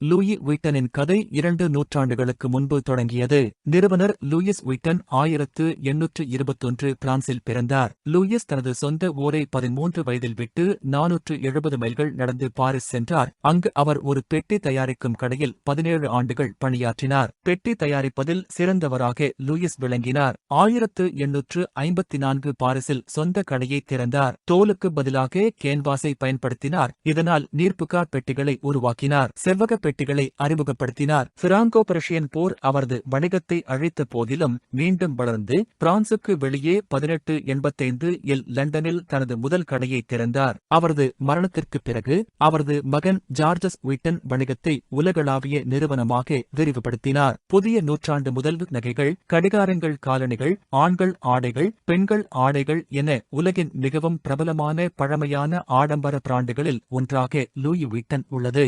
Louis விட்டனின் கதை 2 நூற்றாண்டுகளுக்கு முன்பு தொடங்கியது. நிறுவனர் லூயிஸ் விட்டன் 1821 பிரான்சில் பிறந்தார். லூயிஸ் தனது சொந்த ஊரை 13 வயதில் விட்டு 470 மைல்கள் நடந்து பாரிஸ் சென்றார். அங்கு அவர் ஒரு பெட்டி தயாரிக்கும் கடையில் 17 ஆண்டுகள் பணியாற்றினார். பெட்டி தயாரிப்பதில் சிறந்தவராக லூயிஸ் விளங்கினார். 1854 பாரிஸில் சொந்த கடையை திறந்தார். தோலுக்கு பதிலாக கேன்வாஸை பயன்படுத்தினார். இதனால் நீர்ப்புகார் பெட்டிகளை உருவாக்கினார். செவ்வக பெட்டிகளை அறிமுகப்படுத்தினார். பிராங்கோ பிரஷியன் போர் அவரது வணிகத்தை அழித்த போதிலும் மீண்டும் வளர்ந்து பிரான்சுக்கு வெளியே 1885 இல் லண்டனில் தனது முதல் கடையை திறந்தார். அவரது மரணத்திற்கு பிறகு அவரது மகன் ஜார்ஜஸ் விட்டன் வணிகத்தை உலகளாவிய நிறுவனமாக விரிவுபடுத்தினார். புதிய நூற்றாண்டு முதல் நகைகள், கடிகாரங்கள், காலணிகள், ஆண்கள் ஆடைகள், பெண்கள் ஆடைகள் என உலகின் மிகவும் பிரபலமான பழமையான ஆடம்பர பிராண்டுகளில் ஒன்றாக லூயி விட்டன் உள்ளது.